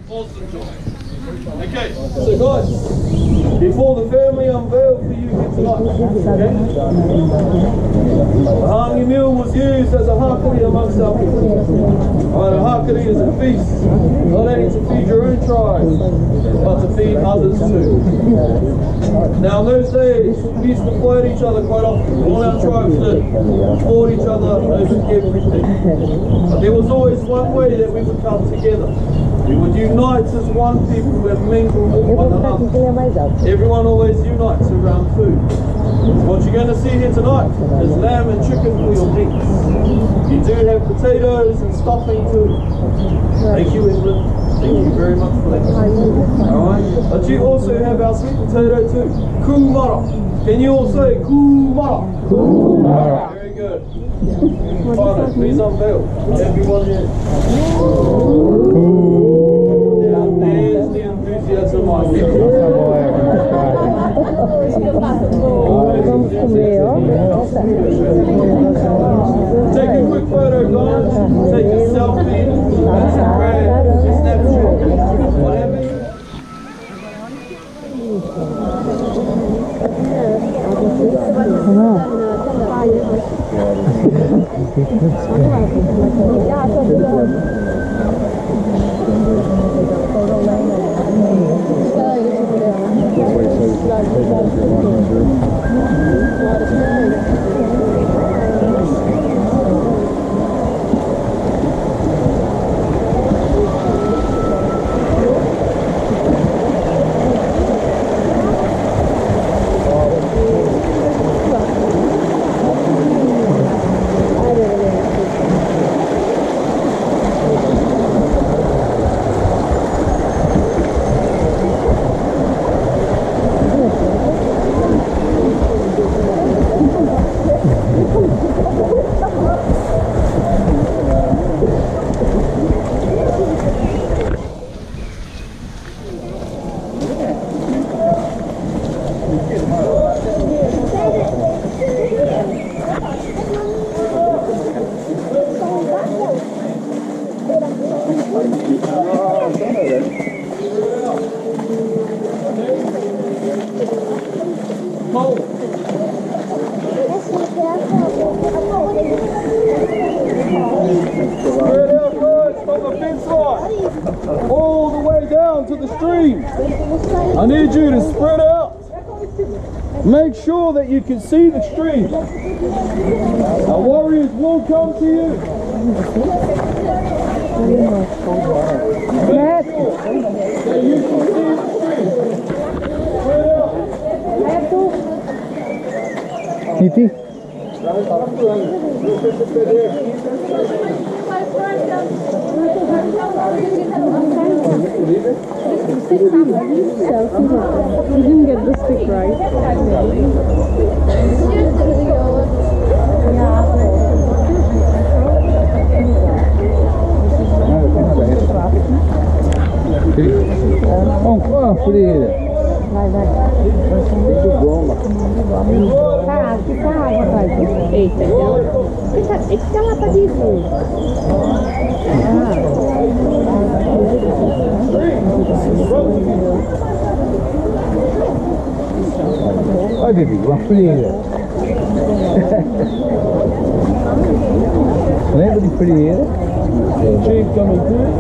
Awesome job. Okay, so guys, before the family unveil for you here tonight, okay? The hangi meal was used as a hakari amongst our people. Right, a hakari is a feast, not only to feed your own tribe, but to feed others too. Now in those days, we used to fight each other quite often. All our tribes did, fought each other over everything. But there was always one way that we would come together. We would unite as one people and mingle with one another. Everyone always unites around food. What you're going to see here tonight is lamb and chicken for your meats. You do have potatoes and stuffing too. Thank you, England. Thank you very much for that. Alright? But you also have our sweet potato too. Kumara. Can you all say kumara? Kumara. Very good. Father, please unveil. Everyone here. There's the enthusiasm I feel. Take a quick photo, guys. Take a selfie. That's a great snapshot. Whatever you all the way down to the stream. I need you to spread out. Make sure that you can see the stream. Our warriors will come to you. So you can see the stream. Spread out. Titi. You didn't get the stick right. Vai, Bibi, uma frieira. Lembra de frieira? Chief coming through.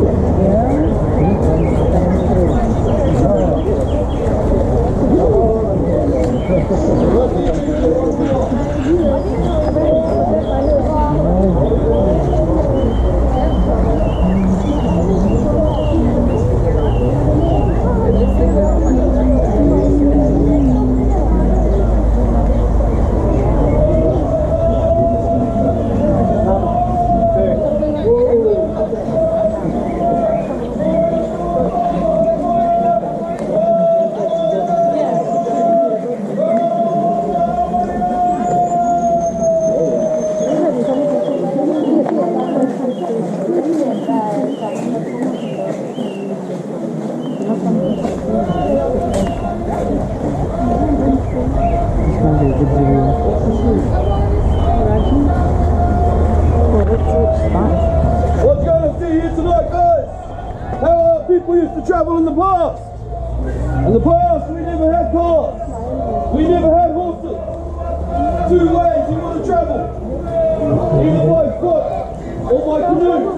people used to travel in the past. In the past, we never had cars. We never had horses. 2 ways you want to travel. Either by foot or by canoe.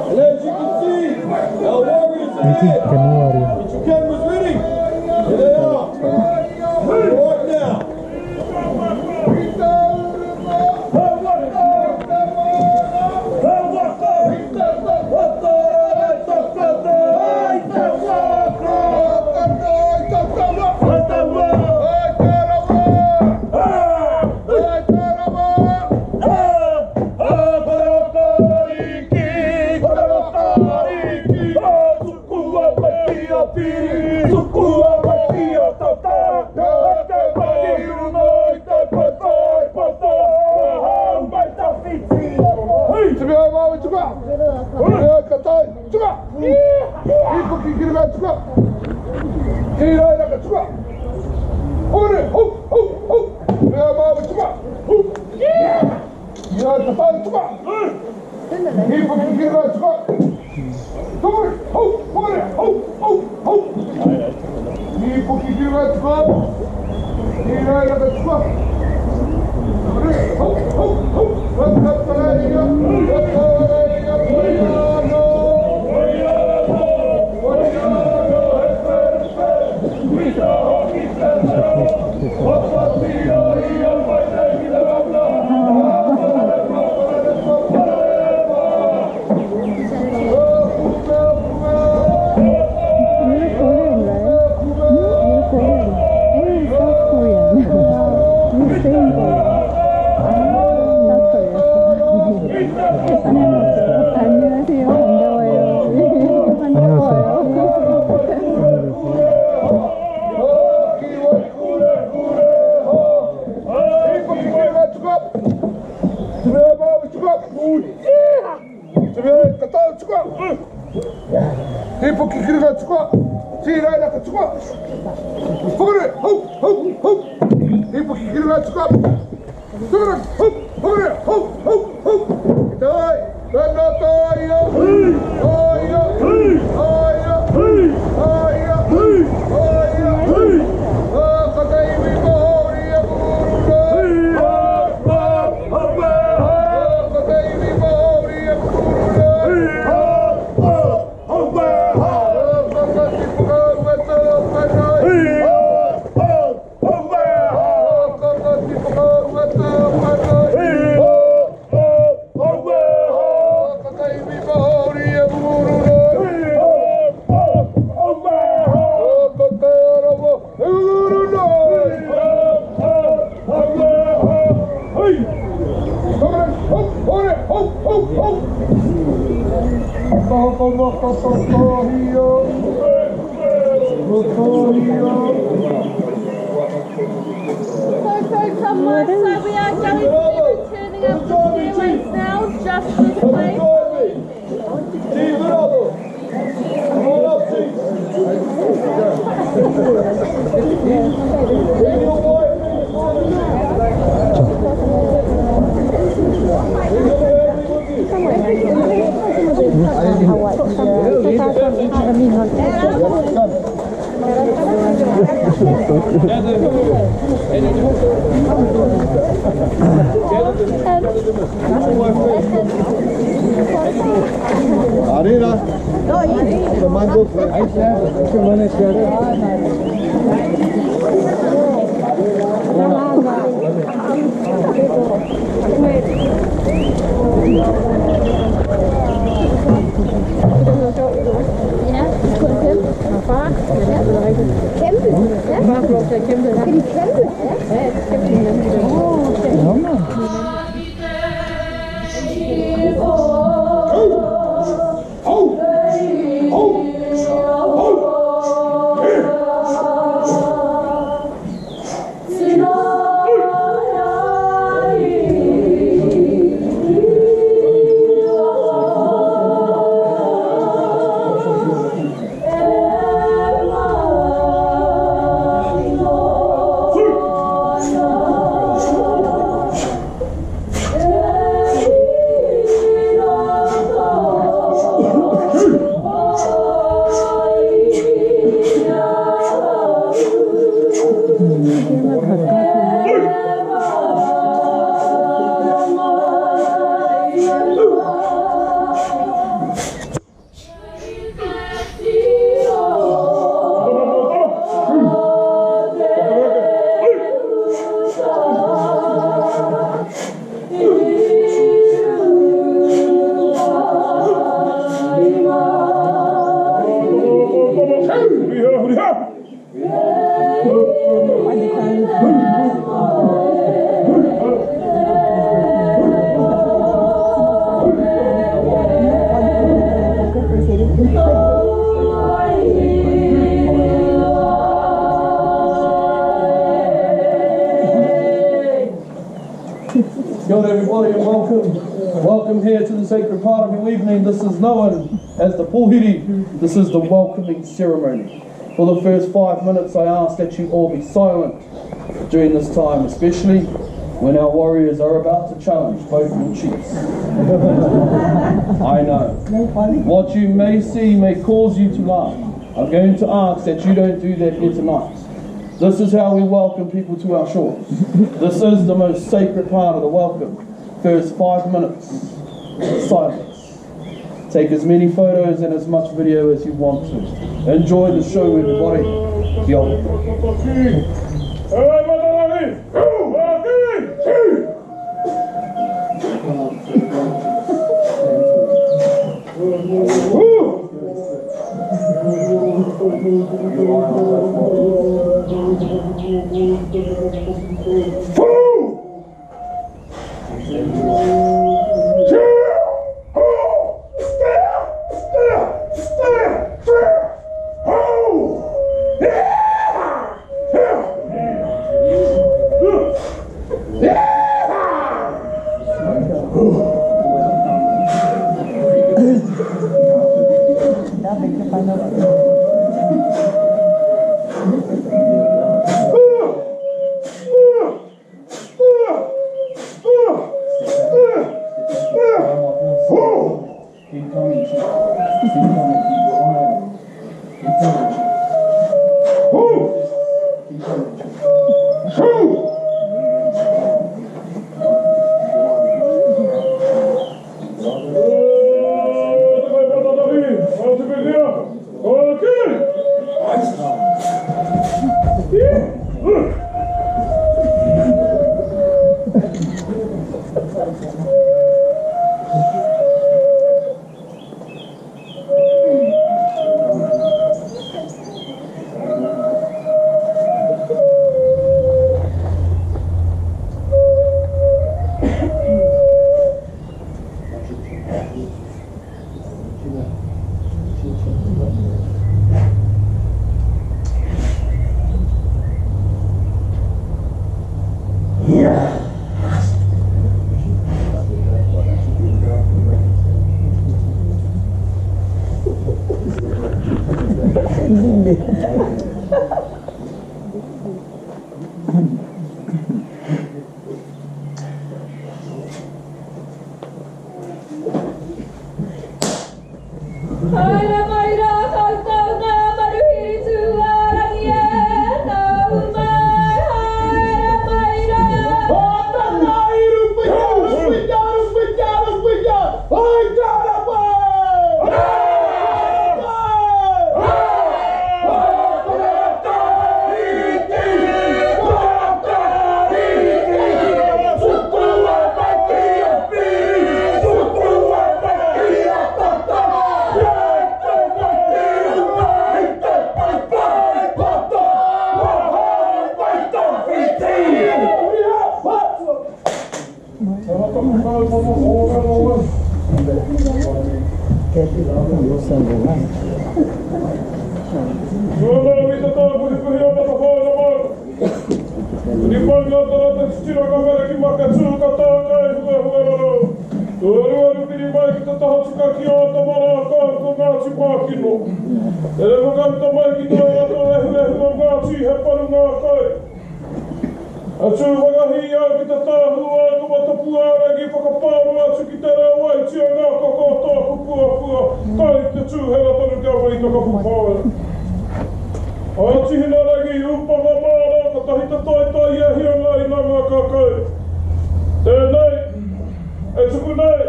And as you can see, our warriors are here. Get your cameras ready. Here they are. Right now. Kia ora everybody and welcome. Welcome here to the sacred part of your evening. This is known as the pohiri. This is the welcoming ceremony. For the first 5 minutes I ask that you all be silent during this time, especially when our warriors are about to challenge both your chiefs. I know. What you may see may cause you to laugh. I'm going to ask that you don't do that here tonight. This is how we welcome people to our shores. This is the most sacred part of the welcome. First 5 minutes, silence. Take as many photos and as much video as you want to. Enjoy the show, everybody. Kia ora. tahita toi ia hianga I ngā ngā kākau. Tēnei, e tuku nei,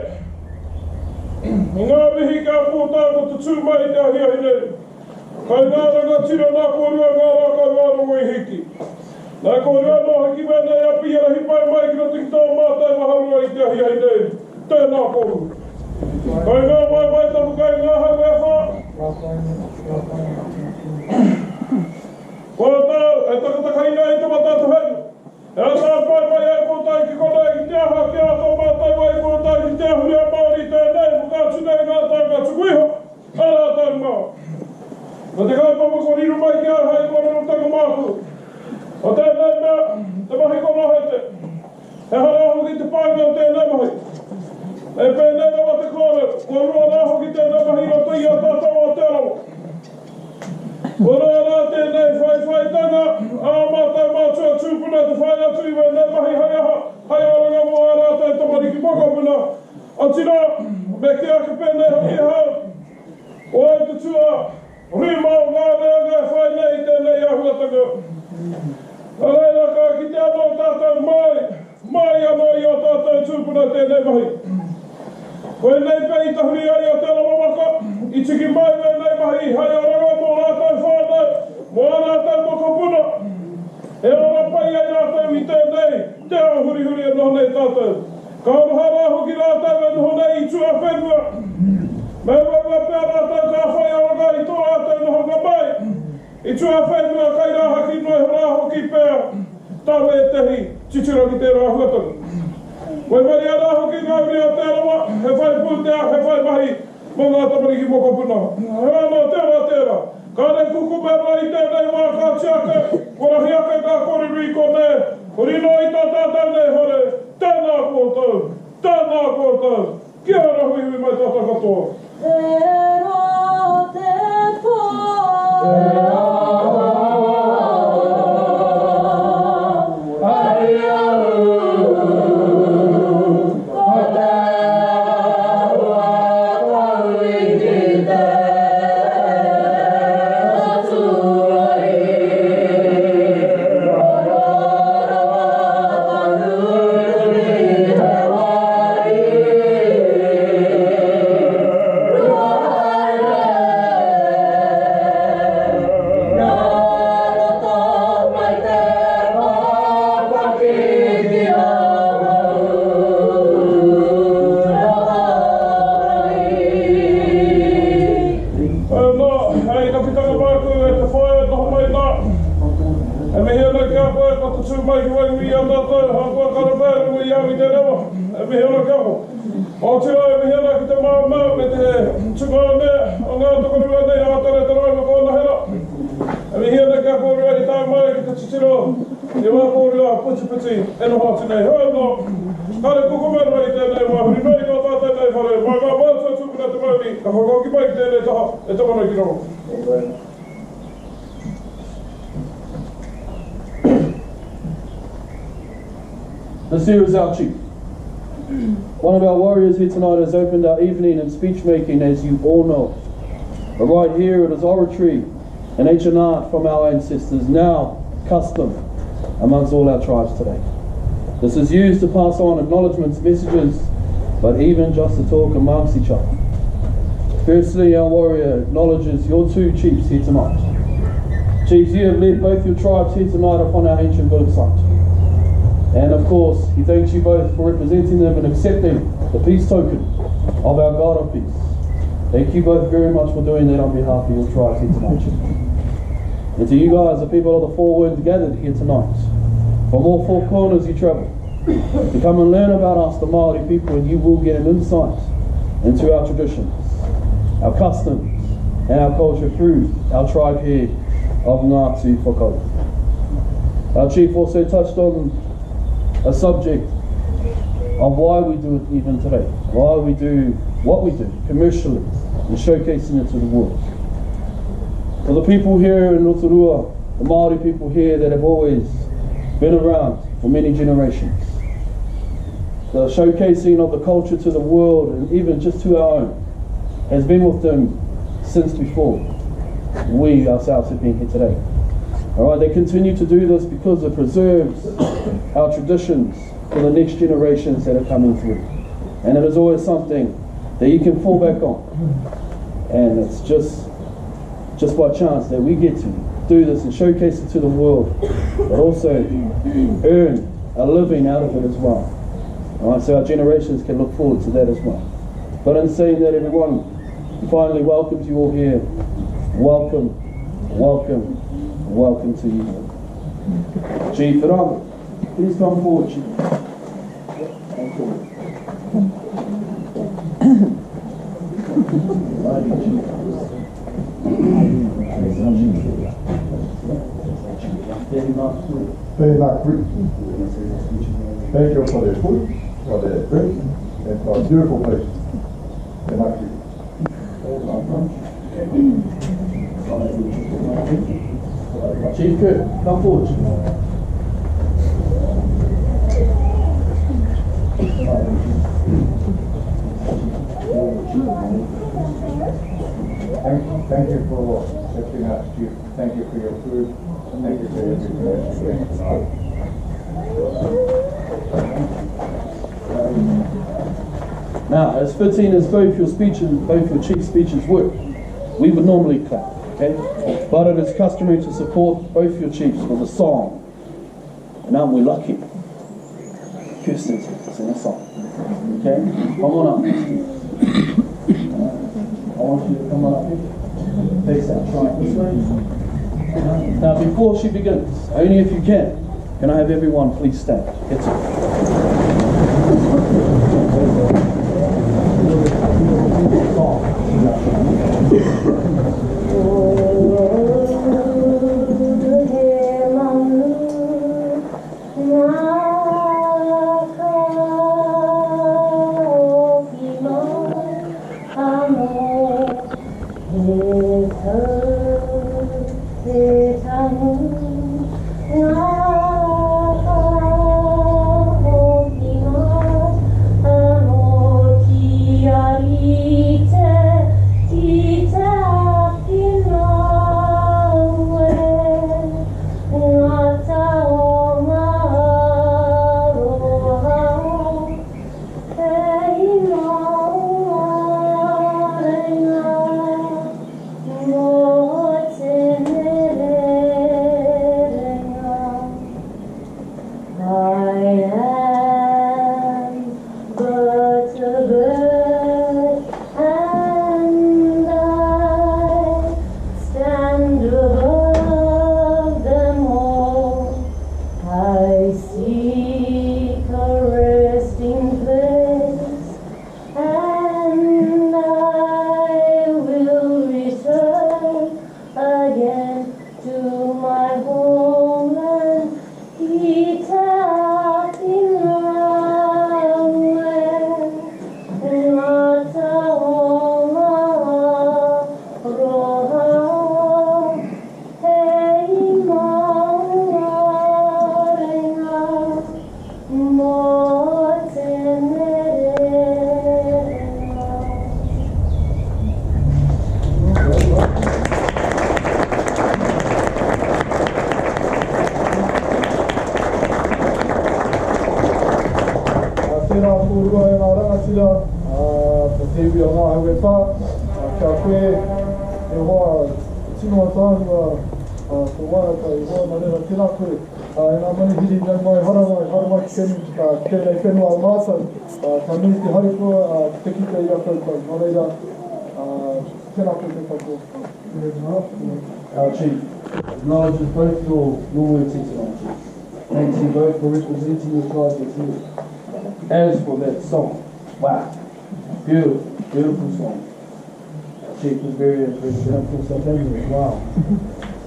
I ngā mihi kia pōtau ko te tū mai te ahi ahi nei. Kai ngā ranga tira nā kōrua ngā rākau wārongo I hiki. Nā kōrua nō hiki mea nei api ia rahi pai mai ki no tiki tō mātai maharua I te ahi ahi nei. Tēnā kōru. Kai ngā mai tapu kai ngā hau e whā. Kua tau, e takatakai nei te matatu henu. E asa pai e kōtai ki konei ki te aha ki a tō mātai mai kōtai ki te ahuria Māori tēnei. Mukātu nei ngā tau ngā tukuiho. Ara tau ngā. Ko te kaupapa ko riru mai ki a hei kōna no taku māku. O tēnei mea, te mahi ko nohete. He haraho ki te pānga o tēnei mahi. E pēnei na wate kōre, ko rua raho ki tēnei mahi no tui a tātou o tērawa. Ko rua rā tēnei whai tanga, a mātai mātua tūpuna te whai atu I wei nei mahi hai aha, hai oranga mo a rātai tamari ki pakapuna. Atira, me ke ake pēnei hoki hau, o ai te tua, rimau ngā reanga whai nei tēnei ahuatanga. Reina ka ki te anō tātou mai anō I o tātou tūpuna tēnei mahi. Koe nei pei tahuri ai o te alamamaka, I tiki mai me nei mahi, hai oranga mō rātou whānau, mō rātou mokopuna. E ora pai ai rātou I tēnei, te ahurihuri e noho nei tātou. Ka omahara hoki rātou e noho nei I tua whenua. Me wanga pēr rātou ka whai oranga I tō rātou noho ngā mai. I tua whenua kai rāha ki noi hora hoki pēr, tau e tehi, titira ki te rāhuatanga. Koe meri a rāho ki ngā uri o tērawa, he whai pūtea, he whai mahi, mō ngā tamari ki mokopuna. He anō tēra. Ka ne kuku mera I tēnei wā kā tiake, kora hiake kā kori riko ne, korino I tā tātou nei hore, tēnā kōtou, kia ora hui mai tātou katoa. Te ro te pō, This here is our chief. One of our warriors here tonight has opened our evening in speech making, as you all know. But right here it is oratory and ancient art from our ancestors, now custom amongst all our tribes today. This is used to pass on acknowledgments, messages, but even just to talk amongst each other. Firstly, our warrior acknowledges your two chiefs here tonight. Chiefs, you have led both your tribes here tonight upon our ancient village site. And of course, he thanks you both for representing them and accepting the peace token of our God of peace. Thank you both very much for doing that on behalf of your tribes here tonight. And to you guys, the people of the four winds gathered here tonight, from all four corners you travel, to come and learn about us, the Maori people, and you will get an insight into our traditions, our customs, and our culture through our tribe here of Ngāti Whakauru. Our chief also touched on a subject of why we do it even today, why we do what we do commercially and showcasing it to the world. For the people here in Rotorua, the Maori people here that have always been around for many generations, the showcasing of the culture to the world and even just to our own has been with them since before we ourselves have been here today. Alright, they continue to do this because it preserves our traditions for the next generations that are coming through. And it is always something that you can fall back on. And it's just by chance that we get to do this and showcase it to the world, but also earn a living out of it as well. Alright, so our generations can look forward to that as well. But in saying that, everyone, finally welcomes you all here. Welcome, welcome, welcome to you. Chief Ram, please come forward, Chief. Come forward. Very much. Thank you for the food, for the drink, and for a beautiful place. Very much. Chief Kirk, come forward. Thank you for accepting us, Chief. Thank you for your food. Thank you for everything. Now, as fitting as both your chief speeches were, we would normally clap, okay? But it is customary to support both your chiefs with a song. And aren't we lucky? Kirsten to sing a song. Okay? Come on up. I want you to come on up here. Face that right this way. Now, before she begins, only if you can I have everyone please stand? It's Our Chief acknowledges both your words here tonight. Thanks you both for representing your tribes here. As for that song, wow, beautiful, beautiful song. Our Chief was very impressed, and of course our family as well.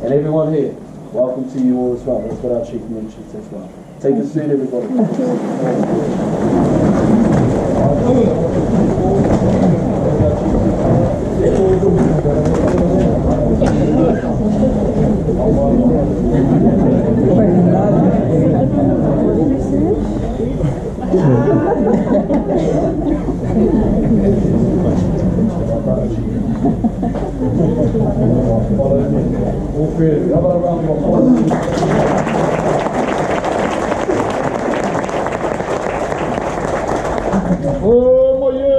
And everyone here, welcome to you all as well. That's what our Chief mentions as well. Take a seat, everybody. All three of you. How about a round of applause? Oh, moye,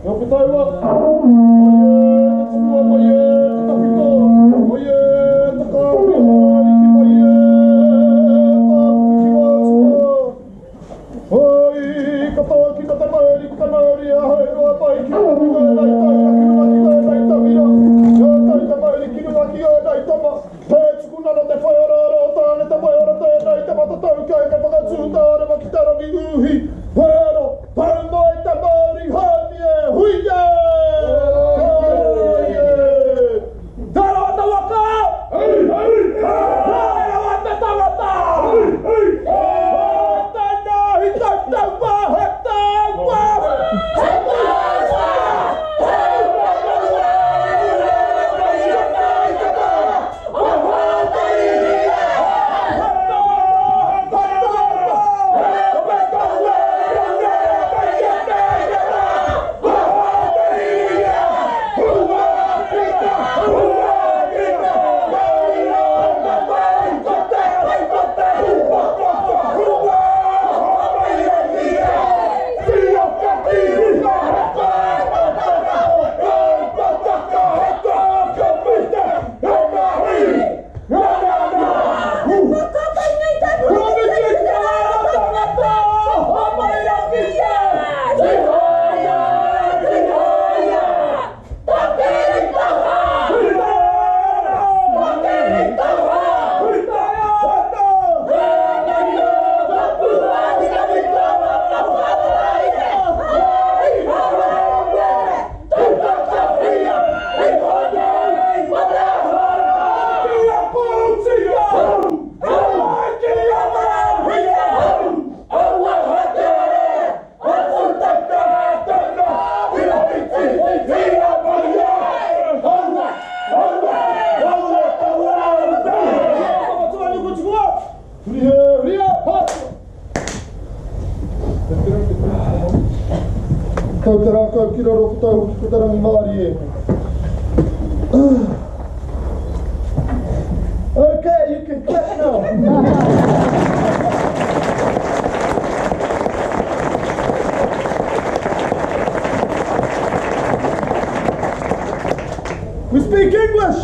yo pitaiwa. Moye, tatsua moye, tapito. Moye, takapi, iki moye, tapikiwa tsua. Oi, kataki katamari, ahai roa pai, kinuaki ga naita mira. Yo taita mai, kinuaki ga naita ma. Petsukuna no te whaioraro, tāne te whaiora tēnei, te matatau kai, te whakatūta, ne makitara ki uhi. Pero, panoi te Māori, haumie, huia! Tara o te waka! Tara o te tangata! Tēnā hi tautau wā, he tau wā! Kau kira roko tau ki tarangi Māori e. Okay, you can clap now. We speak English!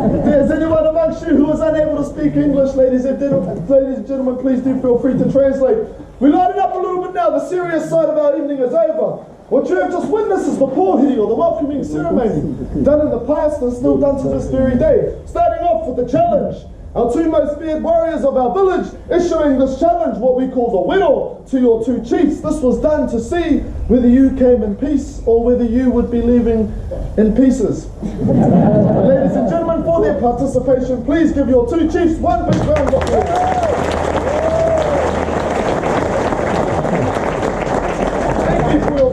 If there's anyone amongst you who is unable to speak English, ladies and gentlemen, please do feel free to translate. We light it up a little bit now. The serious side of our evening is over. What you have just witnessed is the pohiri, or the welcoming ceremony, done in the past and still done to this very day. Starting off with the challenge. Our two most feared warriors of our village issuing this challenge, what we call the widow, to your two chiefs. This was done to see whether you came in peace or whether you would be leaving in pieces. Ladies and gentlemen, for their participation, please give your two chiefs one big round of applause.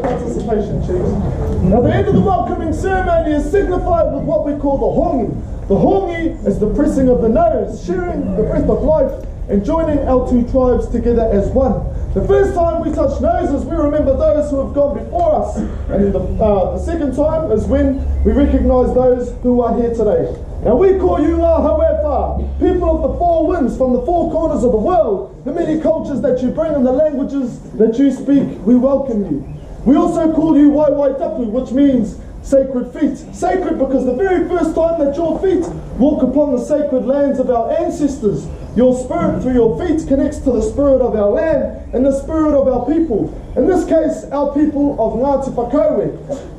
Participation, chiefs. Now, the end of the welcoming ceremony is signified with what we call the hongi. The hongi is the pressing of the nose, sharing the breath of life and joining our two tribes together as one. The first time we touch noses, we remember those who have gone before us, and the second time is when we recognise those who are here today. Now, we call you ngā hauepa, people of the four winds from the four corners of the world, the many cultures that you bring and the languages that you speak, we welcome you. We also call you waiwai tapu, which means sacred feet. Sacred because the very first time that your feet walk upon the sacred lands of our ancestors, your spirit through your feet connects to the spirit of our land and the spirit of our people. In this case, our people of Ngāti Whakaue.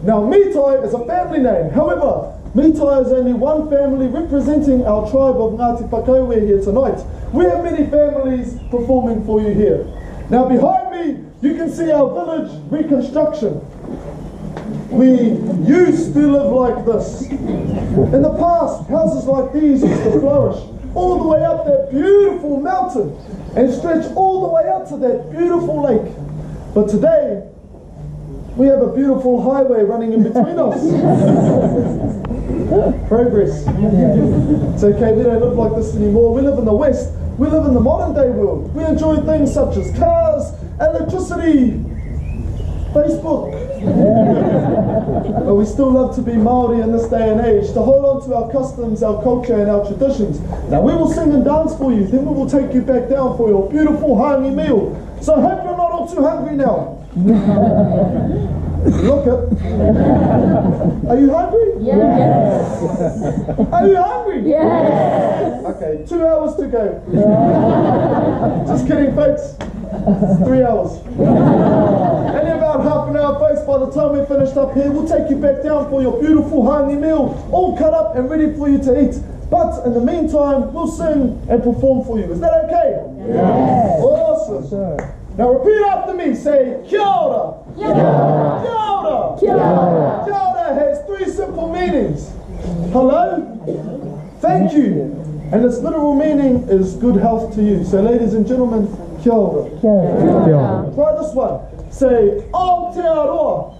Now, Mitai is a family name. However, Mitai is only one family representing our tribe of Ngāti Whakaue here tonight. We have many families performing for you here. Now, behind me, you can see our village reconstruction. We used to live like this. In the past, houses like these used to flourish all the way up that beautiful mountain and stretch all the way up to that beautiful lake. But today, we have a beautiful highway running in between us. Progress. It's okay, we don't live like this anymore. We live in the West. We live in the modern day world. We enjoy things such as cars, electricity, Facebook, But we still love to be Maori in this day and age, to hold on to our customs, our culture and our traditions. Now we will sing and dance for you, then we will take you back down for your beautiful hangi meal. So I hope you're not all too hungry now. Look it. Are you hungry? Yes. Are you hungry? Yes. Okay, 2 hours to go. Just kidding, folks. 3 hours. Only about half an hour, folks. By the time we're finished up here, we'll take you back down for your beautiful hangi meal, all cut up and ready for you to eat. But in the meantime, we'll sing and perform for you. Is that okay? Yes. Awesome. Sure. Now repeat after me. Say, Kia ora. Kia ora. Kia ora. Kia ora. Kia ora has 3 simple meanings. Hello, thank you, and its literal meaning is good health to you. So ladies and gentlemen, kia ora. Yeah. Try this one. Say, Aotearoa.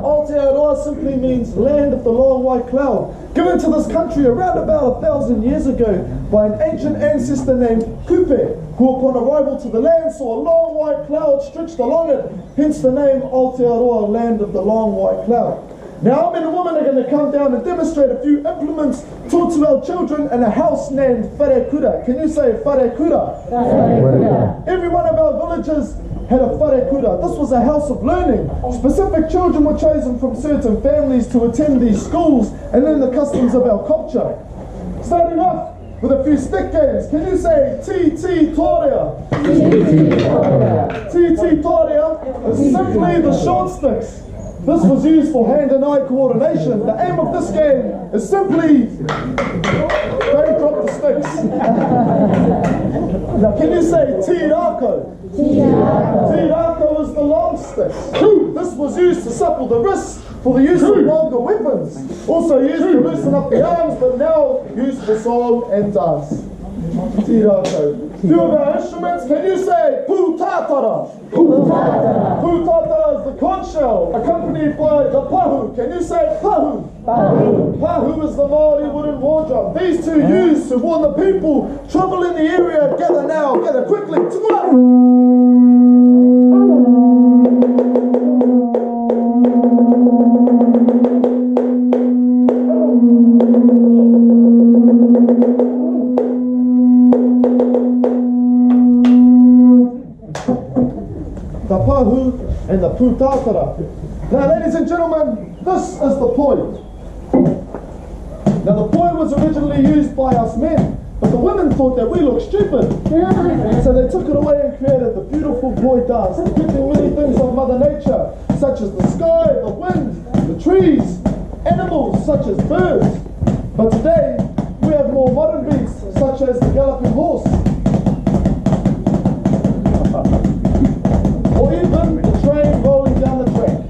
Aotearoa simply means land of the long white cloud, given to this country around about 1,000 years ago by an ancient ancestor named Kupe, who upon arrival to the land saw a long white cloud stretched along it, hence the name Aotearoa, land of the long white cloud. Now men and women are going to come down and demonstrate a few implements taught to our children in a house named Wharekura. Can you say Wharekura? Every one of our villages had a wharekura. This was a house of learning. Specific children were chosen from certain families to attend these schools and learn the customs of our culture. Starting off with a few stick games. Can you say T Torea? T Torea is simply the short sticks. This was used for hand and eye coordination. The aim of this game is simply don't drop the sticks. Now can you say Tirako? Tirako is the long stick. This was used to supple the wrists for the use of longer weapons. Also used to loosen up the arms, but now used for song and dance. Tirako. Few of our instruments, can you say Putatara? Putatara is the conch shell, accompanied by the pahu. Can you say pahu? Pahu is the Maori wooden war drum. These two used to warn the people, trouble in the area, gather now, gather quickly. The pahu and the putatara. Now ladies and gentlemen, this is the poi. Now the poi was originally used by us men, but the women thought that we looked stupid. So they took it away and created the beautiful poi dance, depicting many things of Mother Nature, such as the sky, the wind, the trees, animals such as birds. But today, we have more modern beasts, such as the galloping horse, or even the train rolling down the track.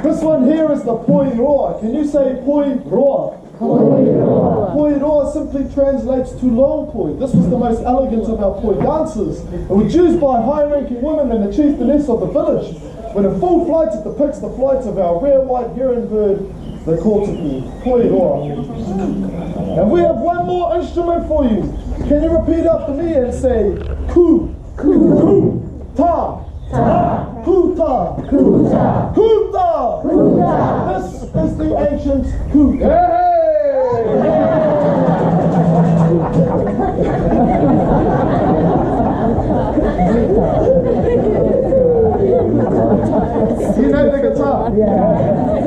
This one here is the poi roa. Can you say poi roa? Poi roa simply translates to long poi. This was the most elegant of our poi dances. It was used by high-ranking women and the chieftainess of the village. When in full flight, it depicts the flights of our rare white heron bird, the courtipu, poi roa. And we have one more instrument for you. Can you repeat after me and say ku, ku, ta, ta, kuta, kuta, kuta, kuta. This is the ancient kuta. You know the guitar? Yeah.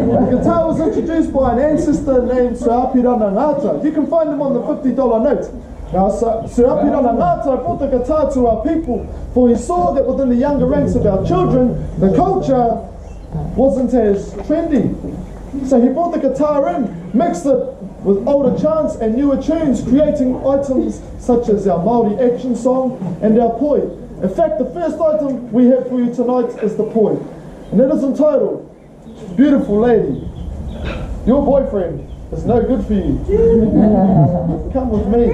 The guitar was introduced by an ancestor named Sir Apirana Ngata. You can find him on the $50 note. Now, Sir Apirana Ngata brought the guitar to our people, for he saw that within the younger ranks of our children, the culture wasn't as trendy. So he brought the guitar in, mixed it with older chants and newer tunes, creating items such as our Maori action song and our poi. In fact, the first item we have for you tonight is the poi, and it is entitled, Beautiful Lady, Your Boyfriend is No Good For You. Come with me.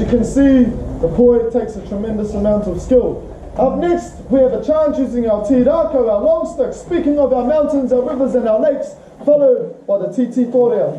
you can see, the poi takes a tremendous amount of skill. Up next, we have a chant using our tirako, our long sticks, speaking of our mountains, our rivers and our lakes, followed by the titi torea.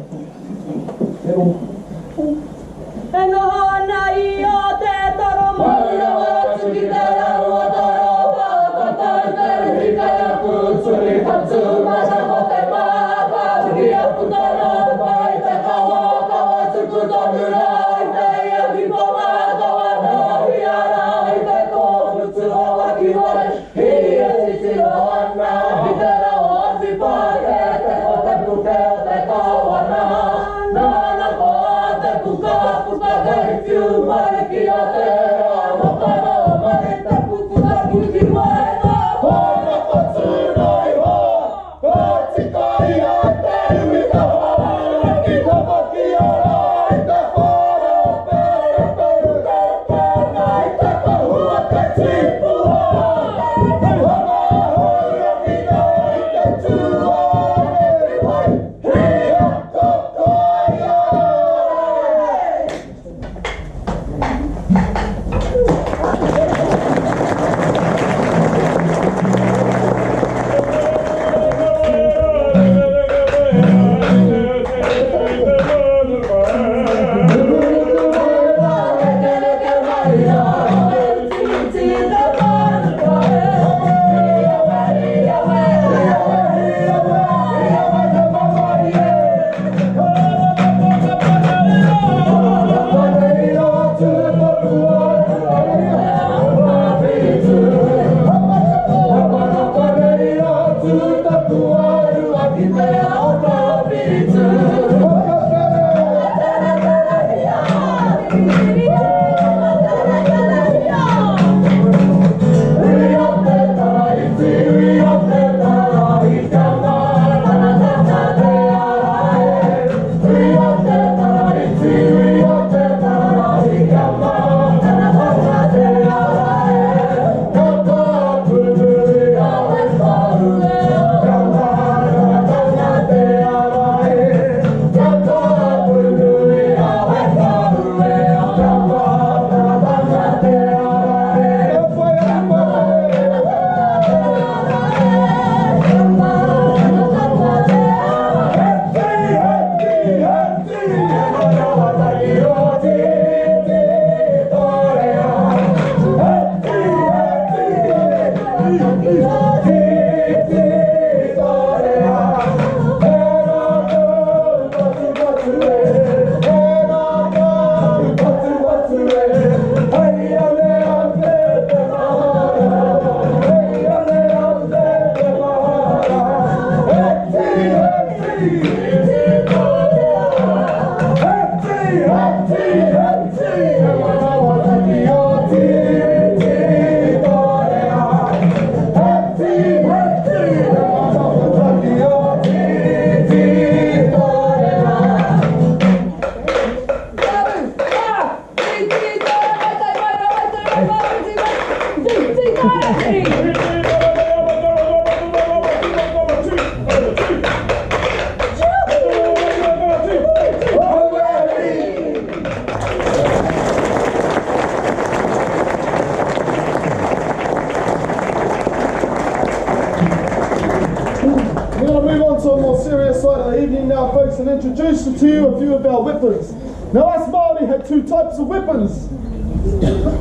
And introduce to you a few of our weapons. Now us Maori have two types of weapons,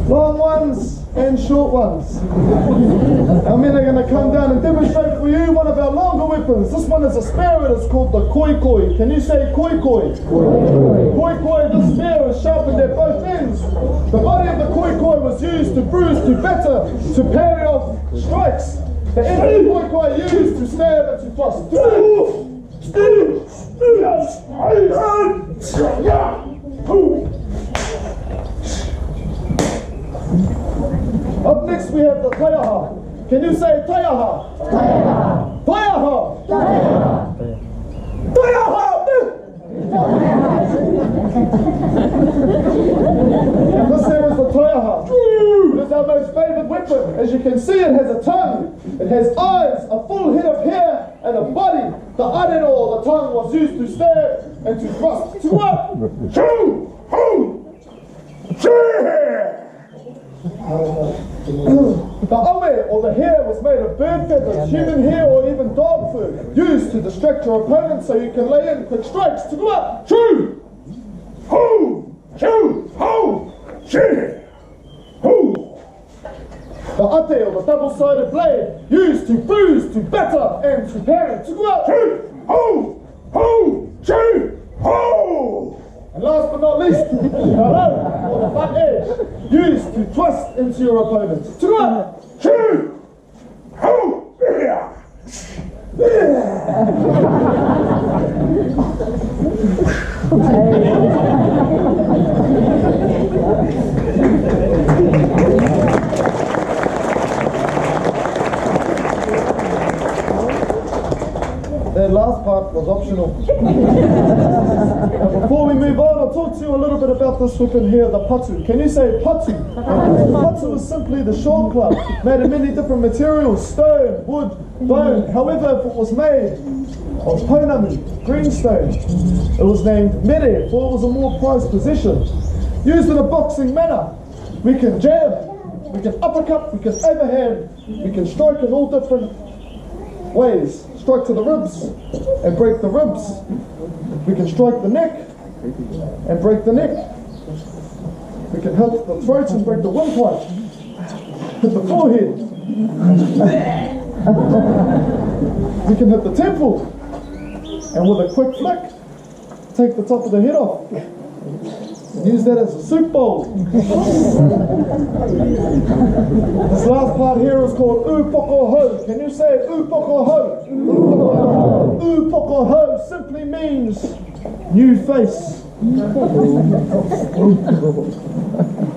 long ones and short ones. Our men are going to come down and demonstrate for you one of our longer weapons. This one is a spear, it is called the koi koi. Can you say koi koi? Koi koi, this spear is sharpened at both ends. The body of the koi koi was used to bruise, to batter, to parry off strikes. The end of the koi koi used to stab and to thrust. Up next we have the taiaha. Can you say taiaha? Taiaha. Taiaha. Taiaha. This here is the taiaha. It is our most favourite weapon. As you can see, it has a tongue, it has eyes, a full head of hair, and a body. The arero, the tongue, was used to stab and to thrust. The awe, or the hair, was made of bird feathers, human hair, or even dog fur, used to distract your opponent so you can lay in quick strikes to go up. Shoo! Ho! Shoo! Ho! Shee! Ho! The ate, or the double-sided blade, used to bruise, to batter, and to parry to go up. Shoo! Ho! Ho! Shoo! Ho! And last but not least, the rau, or the butt edge, used to thrust into your opponent to go up. Shoo! Ho! Yeah! That last part was optional. Now before we move on, I'll talk to you a little bit about this weapon here, the Patu. Can you say Patu? Patu is simply the short club, made of many different materials, stone, wood, bone. However, if it was made of pounamu, greenstone, it was named mere, for it was a more prized possession. Used in a boxing manner, we can jab, we can uppercut, we can overhand, we can strike in all different ways. Strike to the ribs and break the ribs. We can strike the neck and break the neck. We can hit the throat and break the windpipe. Hit the forehead. We can hit the temple. And with a quick flick, take the top of the head off. Use that as a soup bowl. This last part here is called upoko ho. Can you say upoko ho? Upoko ho simply means new face.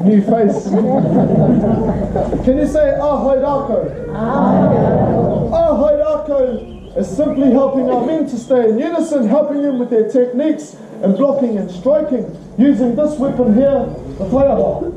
New face. Can you say ahoidako? Ahoidako is simply helping our men to stay in unison, helping them with their techniques and blocking and striking. Using this weapon here, the taiaha.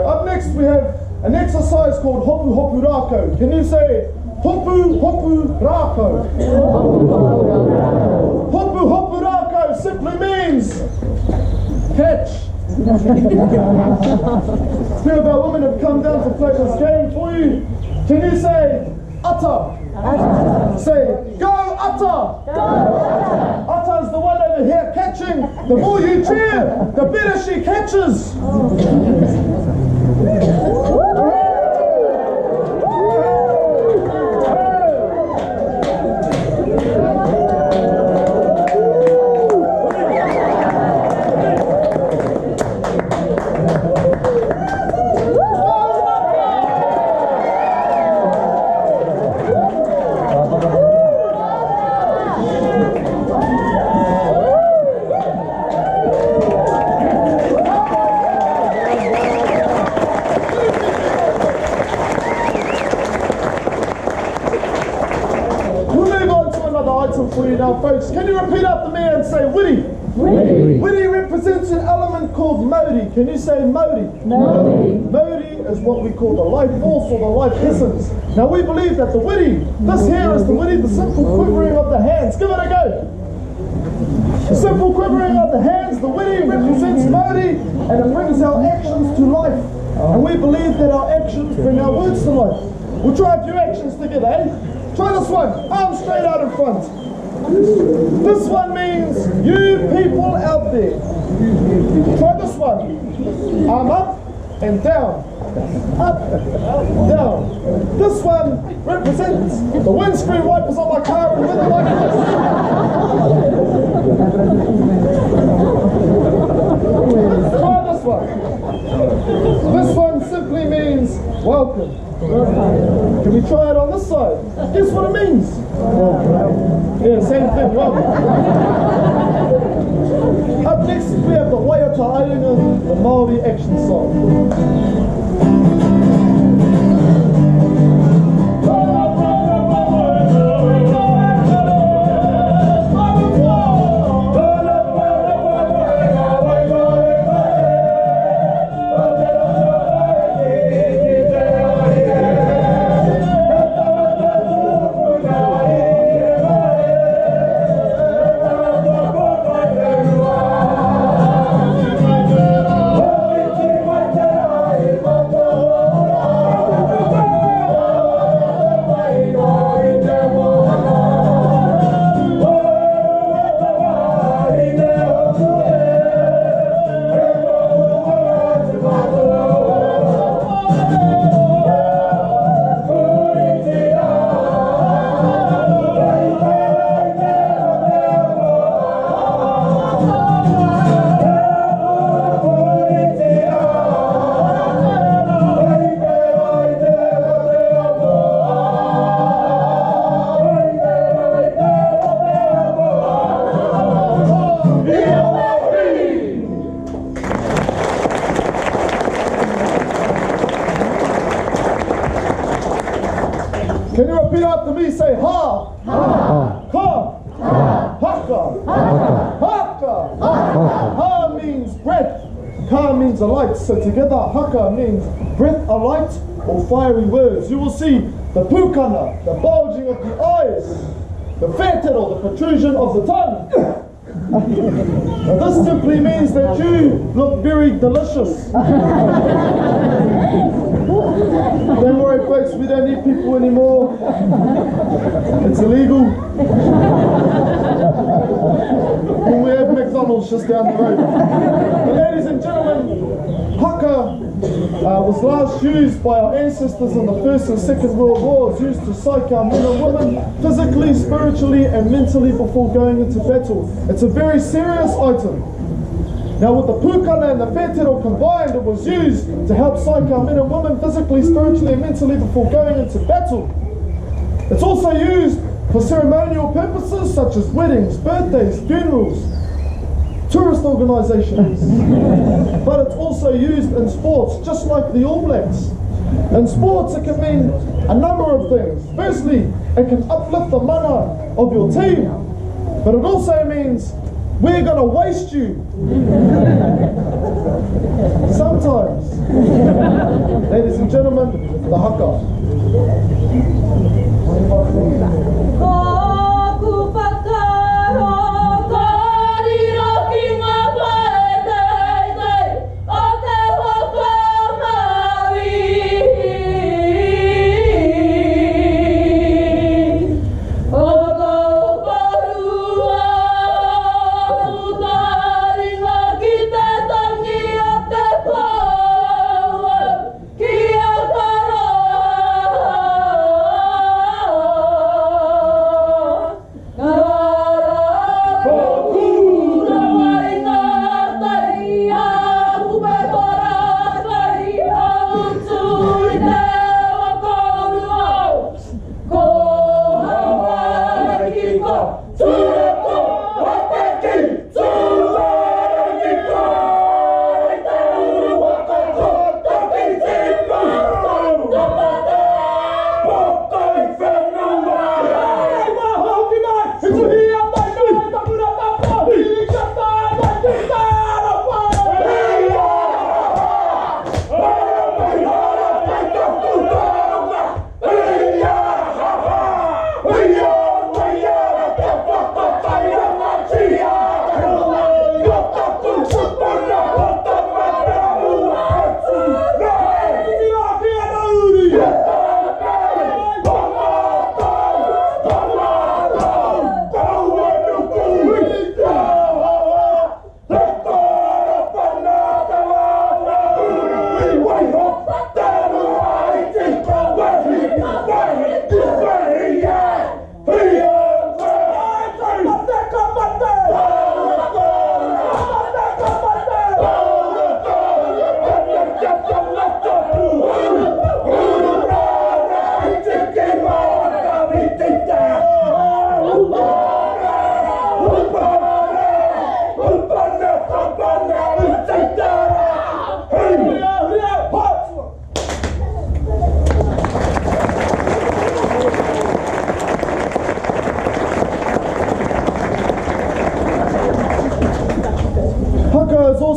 Up next we have an exercise called hopu hopu rako. Can you say hopu hopu rako? Hopu hopu rako simply means catch. Few of our women have come down to play this game for you. Can you say ata? Say go ata. Ata is the one over here catching. The more you cheer, the better she catches. For you now, folks. Can you repeat after me and say witty? Witty. Witty represents an element called Maori. Can you say Maori? Maori. Maori is what we call the life force or the life essence. Now we believe that the witty, this here is the witty, the simple quivering of the hands. Give it a go. The simple quivering of the hands, the witty represents Maori, and it brings our actions to life. And we believe that our actions bring our words to life. We'll try a few actions together, eh? Try this one. Arms straight out in front. This one means you people out there. Try this one. Arm up, and down. Up, down. This one represents the windscreen wipers on my car and weather like this. Try this one. This one simply means welcome. Can we try it on this side? Guess what it means? Yeah, same thing, welcome. Up next we have the Waiata Ainga, the Maori action song. Can you repeat after me? Say ha, ha, ha, haka, haka. Ha means breath, ka means a light. So together, haka means breath, a light, or fiery words. You will see the pukana, the bulging of the eyes, the whetero, the protrusion of the tongue. Now this simply means that you look very delicious. Don't worry folks, we don't need people anymore. It's illegal. Well, we have McDonald's just down the road. But ladies and gentlemen, haka was last used by our ancestors in the First and Second World Wars, used to psych our men and women physically, spiritually and mentally before going into battle. It's a very serious item. Now with the pukana and the whetero combined, it was used to help psych our men and women physically, spiritually and mentally before going into battle. It's also used for ceremonial purposes such as weddings, birthdays, funerals, tourist organisations. But it's also used in sports, just like the All Blacks. In sports it can mean a number of things. Firstly, it can uplift the mana of your team, but it also means we're going to waste you. Sometimes. Ladies and gentlemen, the haka.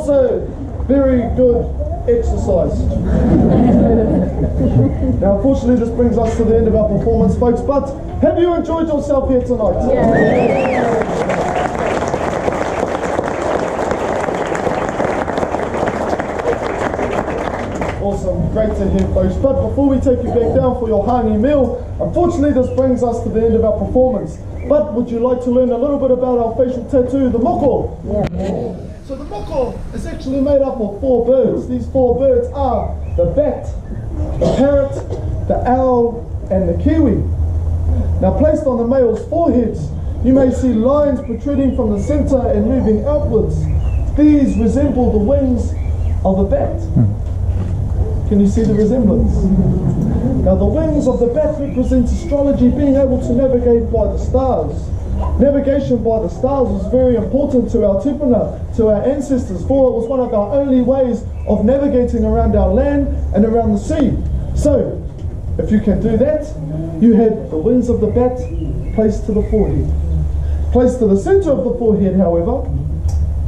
also very good exercise. Now, unfortunately, this brings us to the end of our performance, folks, but have you enjoyed yourself here tonight? Awesome, great to hear, folks. But before we take you back down for your hangi meal, unfortunately, this brings us to the end of our performance. But would you like to learn a little bit about our facial tattoo, the moko? So the moko is actually made up of 4 birds. These 4 birds are the bat, the parrot, the owl, and the kiwi. Now, placed on the male's foreheads, you may see lines protruding from the center and moving outwards. These resemble the wings of a bat. Can you see the resemblance? Now, the wings of the bat represent astrology, being able to navigate by the stars. Navigation by the stars was very important to our tupuna, to our ancestors, for it was one of our only ways of navigating around our land and around the sea. So, if you can do that, you had the wings of the bat placed to the forehead. Placed to the center of the forehead, however,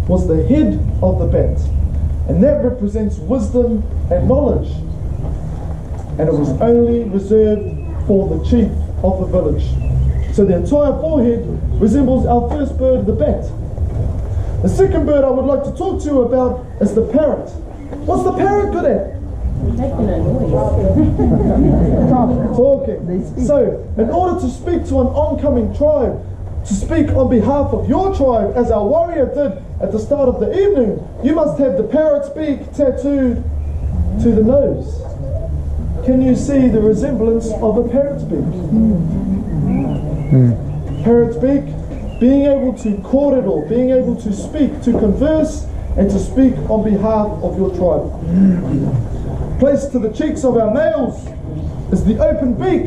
was the head of the bat. And that represents wisdom and knowledge. And it was only reserved for the chief of the village. So the entire forehead resembles our first bird, the bat. The second bird I would like to talk to you about is the parrot. What's the parrot good at? Talking. So, in order to speak to an oncoming tribe, to speak on behalf of your tribe, as our warrior did at the start of the evening, you must have the parrot's beak tattooed to the nose. Can you see the resemblance of a parrot's beak? Parrot's beak, being able to corridor, being able to speak, to converse, and to speak on behalf of your tribe. Placed to the cheeks of our males is the open beak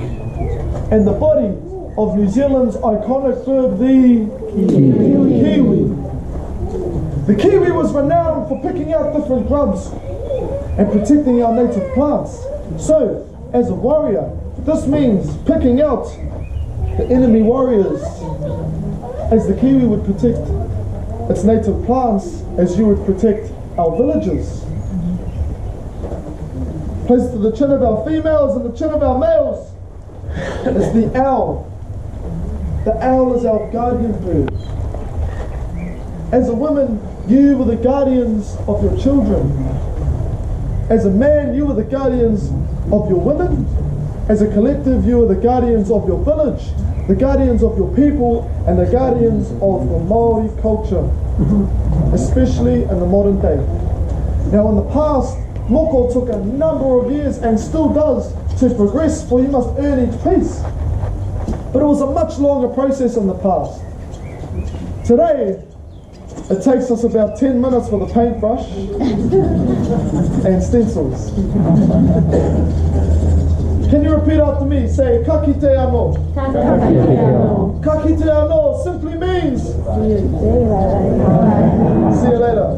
and the body of New Zealand's iconic bird, the kiwi. The kiwi was renowned for picking out different grubs and protecting our native plants. So, as a warrior, this means picking out the enemy warriors, as the kiwi would protect its native plants, as you would protect our villages. Placed to the chin of our females and the chin of our males is the owl. The owl is our guardian bird. As a woman, you were the guardians of your children. As a man, you were the guardians of your women. As a collective, you are the guardians of your village, the guardians of your people, and the guardians of the Maori culture, especially in the modern day. Now, in the past, moko took a number of years and still does to progress, for you must earn each piece. But it was a much longer process in the past. Today, it takes us about 10 minutes for the paintbrush and stencils. Can you repeat after me? Say, ka kite anō. Ka kite anō simply means see you later.